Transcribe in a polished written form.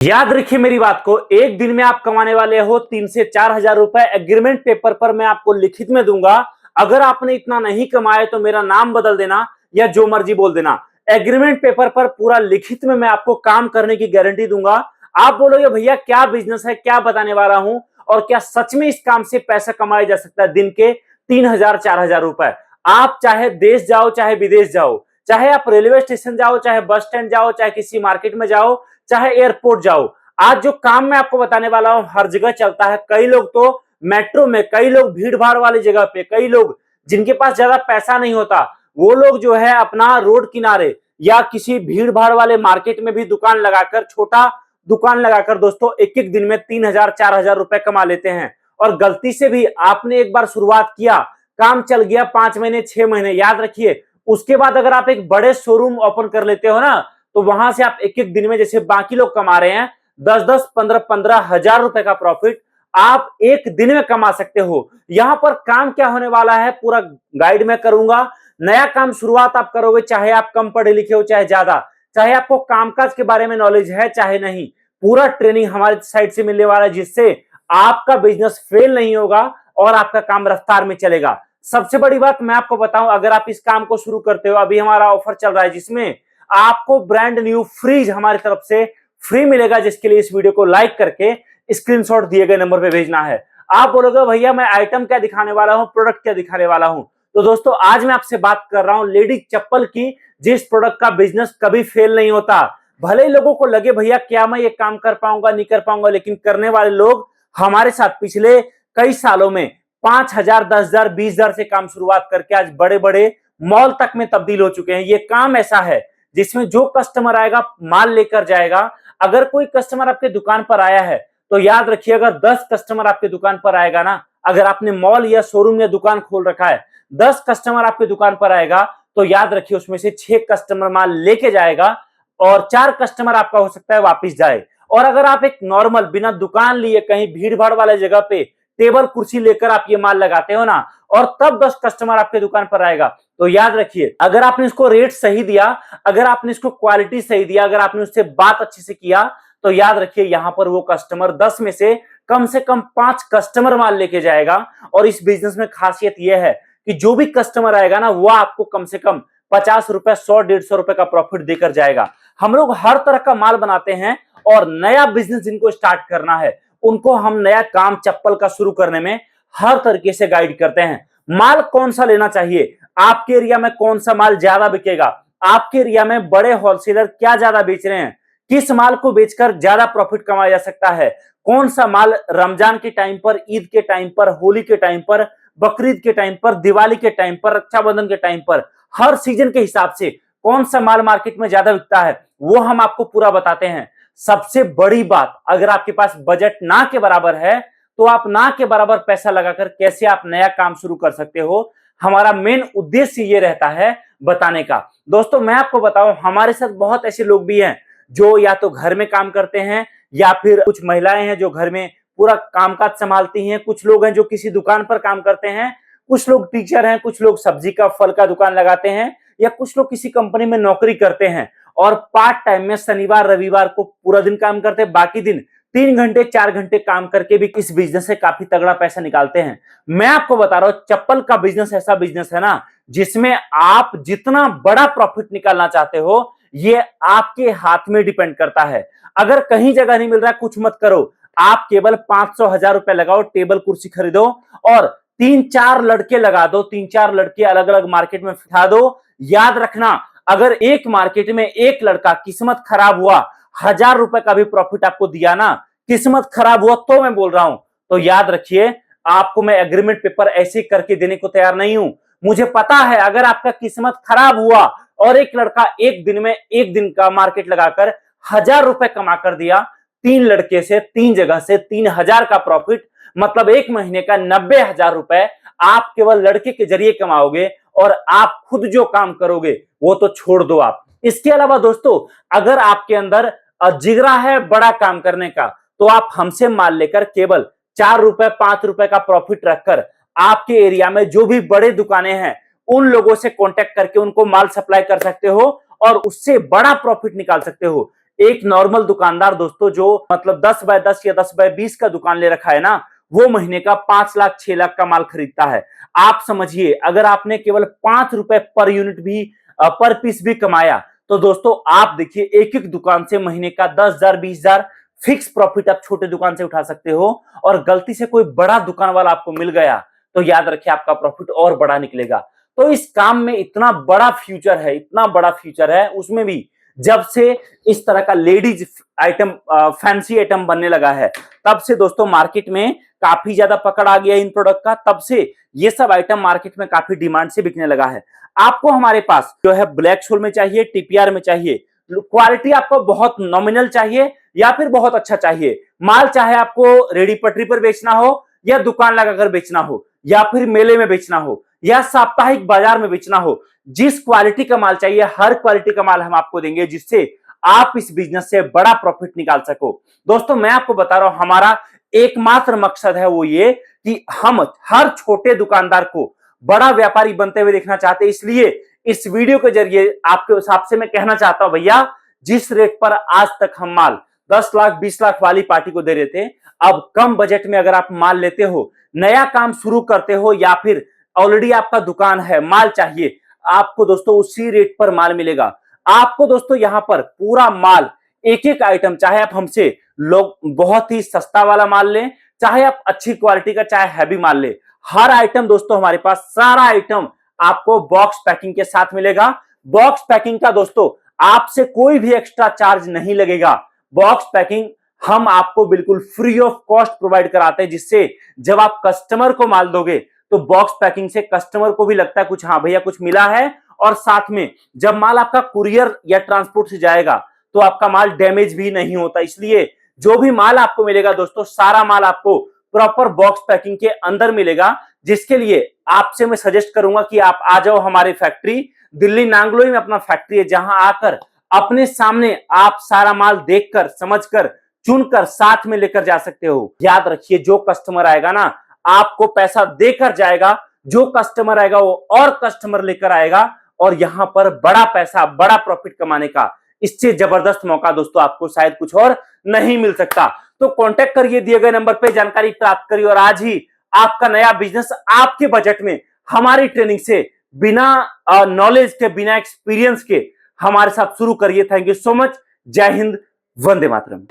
याद रखिए मेरी बात को, एक दिन में आप कमाने वाले हो 3 से 4 हजार रुपए। एग्रीमेंट पेपर पर मैं आपको लिखित में दूंगा। अगर आपने इतना नहीं कमाए तो मेरा नाम बदल देना या जो मर्जी बोल देना। एग्रीमेंट पेपर पर पूरा लिखित में मैं आपको काम करने की गारंटी दूंगा। आप बोलोगे भैया क्या बिजनेस है, क्या बताने वाला हूं, और क्या सच में इस काम से पैसा कमाया जा सकता है दिन के 3 हजार 4 हजार रुपए। आप चाहे देश जाओ, चाहे विदेश जाओ, चाहे आप रेलवे स्टेशन जाओ, चाहे बस स्टैंड जाओ, चाहे किसी मार्केट में जाओ, चाहे एयरपोर्ट जाओ, आज जो काम मैं आपको बताने वाला हूं हर जगह चलता है। कई लोग तो मेट्रो में, कई लोग भीड़ भाड़ वाली जगह पे, कई लोग जिनके पास ज्यादा पैसा नहीं होता वो लोग जो है अपना रोड किनारे या किसी भीड़ भाड़ वाले मार्केट में भी दुकान लगाकर, छोटा दुकान लगाकर दोस्तों एक एक दिन में 3 हजार 4 हजार रुपए कमा लेते हैं। और गलती से भी आपने एक बार शुरुआत किया, काम चल गया 5 महीने 6 महीने, याद रखिए उसके बाद अगर आप एक बड़े शोरूम ओपन कर लेते हो ना, तो वहां से आप एक एक दिन में जैसे बाकी लोग कमा रहे हैं 10 10 15 15 हजार रुपए का प्रॉफिट आप एक दिन में कमा सकते हो। यहां पर काम क्या होने वाला है पूरा गाइड में करूंगा। नया काम शुरुआत आप करोगे, चाहे आप कम पढ़े लिखे हो चाहे ज्यादा, चाहे आपको कामकाज के बारे में नॉलेज है चाहे नहीं, पूरा ट्रेनिंग हमारे साइड से मिलने वाला है जिससे आपका बिजनेस फेल नहीं होगा और आपका काम रफ्तार में चलेगा। सबसे बड़ी बात मैं आपको बताऊं, अगर आप इस काम को शुरू करते हो, अभी हमारा ऑफर चल रहा है जिसमें आपको ब्रांड न्यू फ्रिज हमारी तरफ से फ्री मिलेगा, जिसके लिए इस वीडियो को लाइक करके स्क्रीनशॉट दिए गए नंबर पे भेजना है। आप बोलोगे भैया मैं आइटम क्या दिखाने वाला हूं, प्रोडक्ट क्या दिखाने वाला हूं, तो दोस्तों आज मैं आपसे बात कर रहा हूं लेडीज चप्पल की, जिस प्रोडक्ट का बिजनेस कभी फेल नहीं होता। भले ही लोगों को लगे भैया क्या मैं ये काम कर पाऊंगा नहीं कर पाऊंगा, लेकिन करने वाले लोग हमारे साथ पिछले कई सालों में 5 हजार 10 हजार 20 हजार से काम शुरुआत करके आज बड़े बड़े मॉल तक में तब्दील हो चुके हैं। ये काम ऐसा है जिसमें जो कस्टमर आएगा माल लेकर जाएगा। अगर कोई कस्टमर आपके दुकान पर आया है तो याद रखिए, अगर 10 कस्टमर आपके दुकान पर आएगा ना, अगर आपने मॉल या शोरूम या दुकान खोल रखा है, 10 कस्टमर आपके दुकान पर आएगा तो याद रखिए उसमें से 6 कस्टमर माल लेके जाएगा और 4 कस्टमर आपका हो सकता है वापस जाए। और अगर आप एक नॉर्मल बिना दुकान लिए कहीं भीड़ भाड़ वाले जगह पे टेबल कुर्सी लेकर आप ये माल लगाते हो ना, और तब 10 कस्टमर आपके दुकान पर आएगा, तो याद रखिए अगर आपने इसको रेट सही दिया, अगर आपने इसको क्वालिटी सही दिया, अगर आपने उससे बात अच्छे से किया, तो याद रखिए यहां पर वो कस्टमर 10 में से कम 5 कस्टमर माल लेके जाएगा। और इस बिजनेस में खासियत यह है कि जो भी कस्टमर आएगा ना वो आपको कम से कम 50 रुपए 100 150 रुपए का प्रॉफिट देकर जाएगा। हम लोग हर तरह का माल बनाते हैं और नया बिजनेस जिनको स्टार्ट करना है उनको हम नया काम चप्पल का शुरू करने में हर तरीके से गाइड करते हैं। माल कौन सा लेना चाहिए, आपके एरिया में कौन सा माल ज्यादा बिकेगा, आपके एरिया में बड़े होलसेलर क्या ज्यादा बेच रहे हैं, किस माल को बेचकर ज्यादा प्रॉफिट कमाया जा सकता है, कौन सा माल रमजान के टाइम पर, ईद के टाइम पर, होली के टाइम पर, बकरीद के टाइम पर, दिवाली के टाइम पर, रक्षाबंधन के टाइम पर, हर सीजन के हिसाब से कौन सा माल मार्केट में ज्यादा बिकता है वो हम आपको पूरा बताते हैं। सबसे बड़ी बात, अगर आपके पास बजट ना के बराबर है तो आप ना के बराबर पैसा लगाकर कैसे आप नया काम शुरू कर सकते हो, हमारा मेन उद्देश्य ये रहता है बताने का। दोस्तों मैं आपको बताऊं, हमारे साथ बहुत ऐसे लोग भी हैं जो या तो घर में काम करते हैं, या फिर कुछ महिलाएं हैं जो घर में पूरा कामकाज संभालती हैं, कुछ लोग हैं जो किसी दुकान पर काम करते हैं, कुछ लोग टीचर हैं, कुछ लोग सब्जी का फल का दुकान लगाते हैं, या कुछ लोग किसी कंपनी में नौकरी करते हैं और पार्ट टाइम में शनिवार रविवार को पूरा दिन काम करते हैं, बाकी दिन 3 घंटे 4 घंटे काम करके भी इस बिजनेस से काफी तगड़ा पैसा निकालते हैं। मैं आपको बता रहा हूं चप्पल का बिजनेस ऐसा बिजनेस है ना जिसमें आप जितना बड़ा प्रॉफिट निकालना चाहते हो ये आपके हाथ में डिपेंड करता है। अगर कहीं जगह नहीं मिल रहा कुछ मत करो, आप केवल 500 1000 रुपए लगाओ, टेबल कुर्सी खरीदो और 3 4 लड़के लगा दो, 3 4 लड़के अलग अलग मार्केट में बिठा दो। याद रखना अगर एक मार्केट में एक लड़का किस्मत खराब हुआ, 1000 रुपए का भी प्रॉफिट आपको दिया ना, किस्मत खराब हुआ तो मैं बोल रहा हूं, तो याद रखिए आपको मैं एग्रीमेंट पेपर ऐसे करके देने को तैयार नहीं हूं। मुझे पता है अगर आपका किस्मत खराब हुआ और एक लड़का एक दिन में एक दिन का मार्केट लगाकर 1000 रुपए कमा कर दिया, 3 लड़के से 3 जगह से 3000 का प्रॉफिट, मतलब एक महीने का 90,000 रुपए आप केवल लड़के के जरिए कमाओगे। और आप खुद जो काम करोगे वो तो छोड़ दो आप। इसके अलावा दोस्तों अगर आपके अंदर जिगरा है बड़ा काम करने का, तो आप हमसे माल लेकर केवल 4 रुपए 5 रुपए का प्रॉफिट रखकर आपके एरिया में जो भी बड़े दुकानें हैं उन लोगों से कांटेक्ट करके उनको माल सप्लाई कर सकते हो और उससे बड़ा प्रॉफिट निकाल सकते हो। एक नॉर्मल दुकानदार दोस्तों जो मतलब 10 बाय 10 या 10 बाय 20 का दुकान ले रखा है ना, वो महीने का 5 लाख 6 लाख का माल खरीदता है। आप समझिए अगर आपने केवल 5 रुपए पर यूनिट भी पर पीस भी कमाया तो दोस्तों आप देखिए एक एक दुकान से महीने का 10,000 20,000 फिक्स प्रॉफिट आप छोटे दुकान से उठा सकते हो। और गलती से कोई बड़ा दुकान वाला आपको मिल गया तो याद रखिए आपका प्रॉफिट और बड़ा निकलेगा। तो इस काम में इतना बड़ा फ्यूचर है, इतना बड़ा फ्यूचर है, उसमें भी जब से इस तरह का लेडीज आइटम फैंसी आइटम बनने लगा है तब से दोस्तों मार्केट में काफी ज्यादा पकड़ आ गया इन प्रोडक्ट का। तब से ये सब आइटम मार्केट में काफी डिमांड से बिकने लगा है। आपको हमारे पास जो है ब्लैक सोल में चाहिए, टीपीआर में चाहिए, क्वालिटी आपको बहुत नॉमिनल चाहिए या फिर बहुत अच्छा चाहिए, माल चाहे आपको रेडी पटरी पर बेचना हो या दुकान लगाकर बेचना हो या फिर मेले में बेचना हो या साप्ताहिक बाजार में बेचना हो, जिस क्वालिटी का माल चाहिए हर क्वालिटी का माल हम आपको देंगे जिससे आप इस बिजनेस से बड़ा प्रॉफिट निकाल सको। दोस्तों मैं आपको बता रहा हूं हमारा एकमात्र मकसद है वो ये कि हम हर छोटे दुकानदार को बड़ा व्यापारी बनते हुए देखना चाहते हैं। इसलिए इस वीडियो के जरिए आपके हिसाब से मैं कहना चाहता हूं भैया जिस रेट पर आज तक हम माल 10 लाख 20 लाख वाली पार्टी को दे रहे थे, अब कम बजट में अगर आप माल लेते हो, नया काम शुरू करते हो या फिर ऑलरेडी आपका दुकान है, माल चाहिए, आपको दोस्तों उसी रेट पर माल मिलेगा। आपको दोस्तों यहां पर पूरा माल एक एक आइटम, चाहे आप हमसे लोग बहुत ही सस्ता वाला माल लें, चाहे आप अच्छी क्वालिटी का चाहे हैवी माल ले, हर आइटम दोस्तों हमारे पास सारा आइटम आपको बॉक्स पैकिंग के साथ मिलेगा। बॉक्स पैकिंग का दोस्तों आपसे कोई भी एक्स्ट्रा चार्ज नहीं लगेगा। बॉक्स पैकिंग हम आपको बिल्कुल फ्री ऑफ कॉस्ट प्रोवाइड कराते हैं, जिससे जब आप कस्टमर को माल दोगे तो बॉक्स पैकिंग से कस्टमर को भी लगता है कुछ, हाँ भैया कुछ मिला है, और साथ में जब माल आपका कुरियर या ट्रांसपोर्ट से जाएगा तो आपका माल डैमेज भी नहीं होता। इसलिए जो भी माल आपको मिलेगा दोस्तों सारा माल आपको प्रॉपर बॉक्स पैकिंग के अंदर मिलेगा, जिसके लिए आपसे मैं सजेस्ट करूंगा कि आप आ जाओ हमारी फैक्ट्री, दिल्ली नांगलोई में अपना फैक्ट्री है, जहां आकर अपने सामने आप सारा माल देखकर समझकर चुनकर साथ में लेकर जा सकते हो। याद रखिए जो कस्टमर आएगा ना आपको पैसा देकर जाएगा, जो कस्टमर आएगा वो और कस्टमर लेकर आएगा, और यहां पर बड़ा पैसा बड़ा प्रॉफिट कमाने का इससे जबरदस्त मौका दोस्तों आपको शायद कुछ और नहीं मिल सकता। तो कांटेक्ट करिए दिए गए नंबर पे, जानकारी प्राप्त करिए और आज ही आपका नया बिजनेस आपके बजट में हमारी ट्रेनिंग से बिना नॉलेज के बिना एक्सपीरियंस के हमारे साथ शुरू करिए। Thank you so much. जय हिंद, वंदे मातरम।